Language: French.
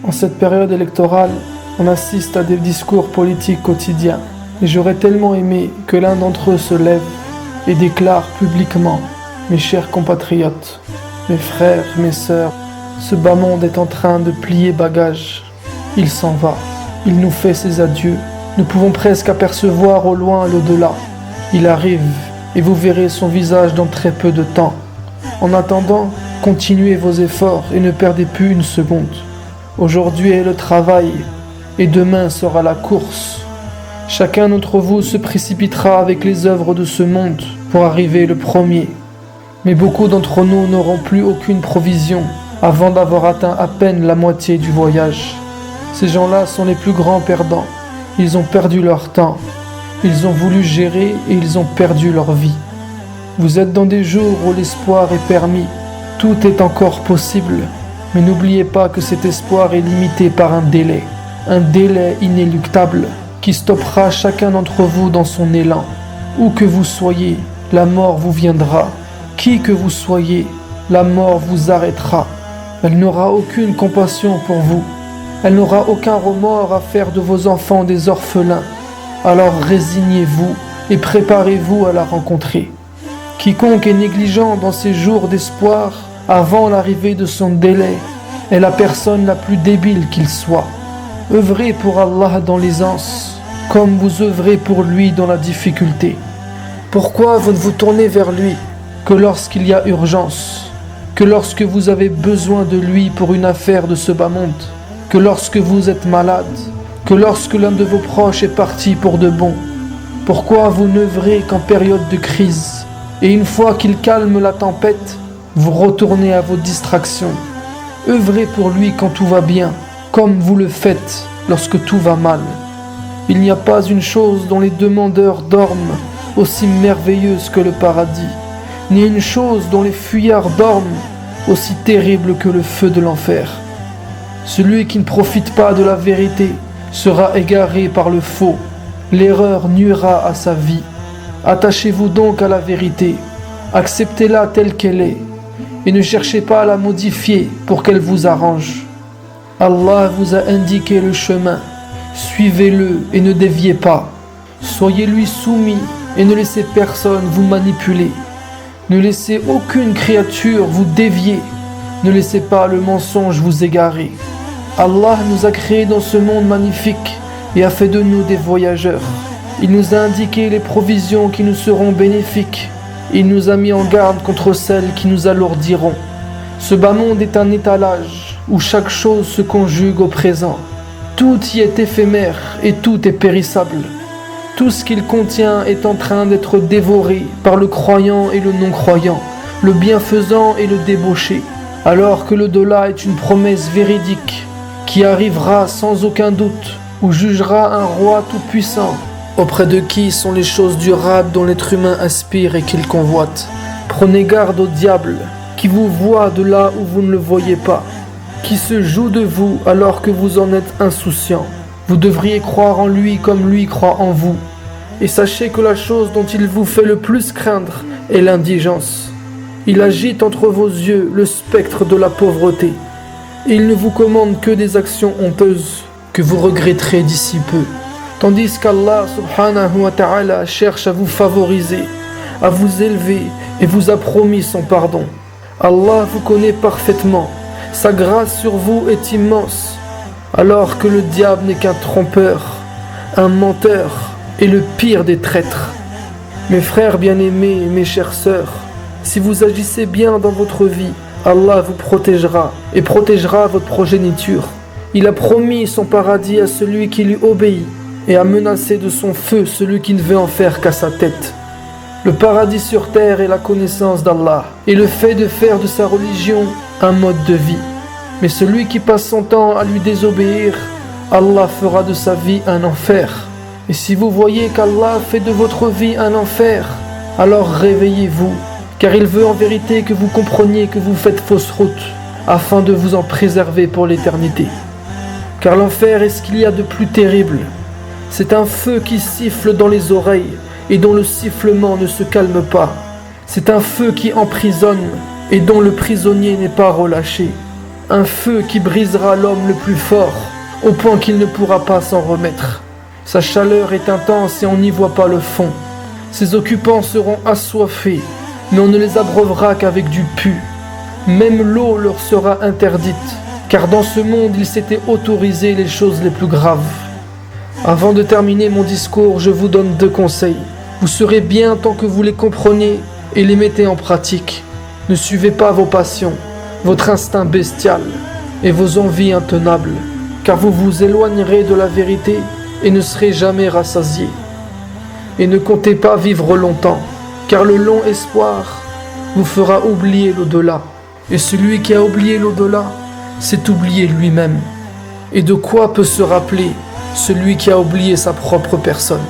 En cette période électorale, on assiste à des discours politiques quotidiens. Et j'aurais tellement aimé que l'un d'entre eux se lève et déclare publiquement: mes chers compatriotes, mes frères, mes sœurs, ce bas monde est en train de plier bagages. Il s'en va, il nous fait ses adieux. Nous pouvons presque apercevoir au loin l'au-delà. Il arrive et vous verrez son visage dans très peu de temps. En attendant, continuez vos efforts et ne perdez plus une seconde. Aujourd'hui est le travail et demain sera la course. Chacun d'entre vous se précipitera avec les œuvres de ce monde pour arriver le premier. Mais beaucoup d'entre nous n'auront plus aucune provision avant d'avoir atteint à peine la moitié du voyage. Ces gens-là sont les plus grands perdants. Ils ont perdu leur temps. Ils ont voulu gérer et ils ont perdu leur vie. Vous êtes dans des jours où l'espoir est permis. Tout est encore possible. Mais n'oubliez pas que cet espoir est limité par un délai inéluctable qui stoppera chacun d'entre vous dans son élan. Où que vous soyez, la mort vous viendra. Qui que vous soyez, la mort vous arrêtera. Elle n'aura aucune compassion pour vous. Elle n'aura aucun remords à faire de vos enfants des orphelins. Alors résignez-vous et préparez-vous à la rencontrer. Quiconque est négligent dans ces jours d'espoir avant l'arrivée de son délai est la personne la plus débile qu'il soit. Œuvrez pour Allah dans l'aisance, comme vous œuvrez pour lui dans la difficulté. Pourquoi vous ne vous tournez vers lui que lorsqu'il y a urgence, que lorsque vous avez besoin de lui pour une affaire de ce bas monde, que lorsque vous êtes malade, que lorsque l'un de vos proches est parti pour de bon? Pourquoi vous n'œuvrez qu'en période de crise, et une fois qu'il calme la tempête, vous retournez à vos distractions? Œuvrez pour lui quand tout va bien, comme vous le faites lorsque tout va mal. Il n'y a pas une chose dont les demandeurs dorment aussi merveilleuse que le paradis, ni une chose dont les fuyards dorment aussi terrible que le feu de l'enfer. Celui qui ne profite pas de la vérité sera égaré par le faux. L'erreur nuira à sa vie. Attachez-vous donc à la vérité. Acceptez-la telle qu'elle est et ne cherchez pas à la modifier pour qu'elle vous arrange. Allah vous a indiqué le chemin. Suivez-le et ne déviez pas. Soyez-lui soumis et ne laissez personne vous manipuler. Ne laissez aucune créature vous dévier. Ne laissez pas le mensonge vous égarer. Allah nous a créés dans ce monde magnifique et a fait de nous des voyageurs. Il nous a indiqué les provisions qui nous seront bénéfiques. Il nous a mis en garde contre celles qui nous alourdiront. Ce bas monde est un étalage où chaque chose se conjugue au présent. Tout y est éphémère et tout est périssable. Tout ce qu'il contient est en train d'être dévoré par le croyant et le non-croyant, le bienfaisant et le débauché, alors que l'au-delà est une promesse véridique qui arrivera sans aucun doute, où jugera un roi tout-puissant, auprès de qui sont les choses durables dont l'être humain aspire et qu'il convoite. Prenez garde au diable, qui vous voit de là où vous ne le voyez pas, qui se joue de vous alors que vous en êtes insouciant. Vous devriez croire en lui comme lui croit en vous. Et sachez que la chose dont il vous fait le plus craindre est l'indigence. Il agite entre vos yeux le spectre de la pauvreté. Et il ne vous commande que des actions honteuses que vous regretterez d'ici peu. Tandis qu'Allah subhanahu wa ta'ala cherche à vous favoriser, à vous élever et vous a promis son pardon. Allah vous connaît parfaitement. Sa grâce sur vous est immense. Alors que le diable n'est qu'un trompeur, un menteur et le pire des traîtres. Mes frères bien-aimés et mes chères sœurs, si vous agissez bien dans votre vie, Allah vous protégera et protégera votre progéniture. Il a promis son paradis à celui qui lui obéit et a menacé de son feu celui qui ne veut en faire qu'à sa tête. Le paradis sur terre est la connaissance d'Allah et le fait de faire de sa religion un mode de vie. Mais celui qui passe son temps à lui désobéir, Allah fera de sa vie un enfer. Et si vous voyez qu'Allah fait de votre vie un enfer, alors réveillez-vous, car il veut en vérité que vous compreniez que vous faites fausse route, afin de vous en préserver pour l'éternité. Car l'enfer est ce qu'il y a de plus terrible. C'est un feu qui siffle dans les oreilles et dont le sifflement ne se calme pas. C'est un feu qui emprisonne et dont le prisonnier n'est pas relâché. Un feu qui brisera l'homme le plus fort, au point qu'il ne pourra pas s'en remettre. Sa chaleur est intense et on n'y voit pas le fond. Ses occupants seront assoiffés, mais on ne les abreuvera qu'avec du pu. Même l'eau leur sera interdite, car dans ce monde il s'était autorisé les choses les plus graves. Avant de terminer mon discours, je vous donne 2 conseils. Vous serez bien tant que vous les comprenez et les mettez en pratique. Ne suivez pas vos passions, votre instinct bestial et vos envies intenables, car vous vous éloignerez de la vérité et ne serez jamais rassasiés. Et ne comptez pas vivre longtemps, car le long espoir vous fera oublier l'au-delà. Et celui qui a oublié l'au-delà, s'est oublié lui-même. Et de quoi peut se rappeler celui qui a oublié sa propre personne ?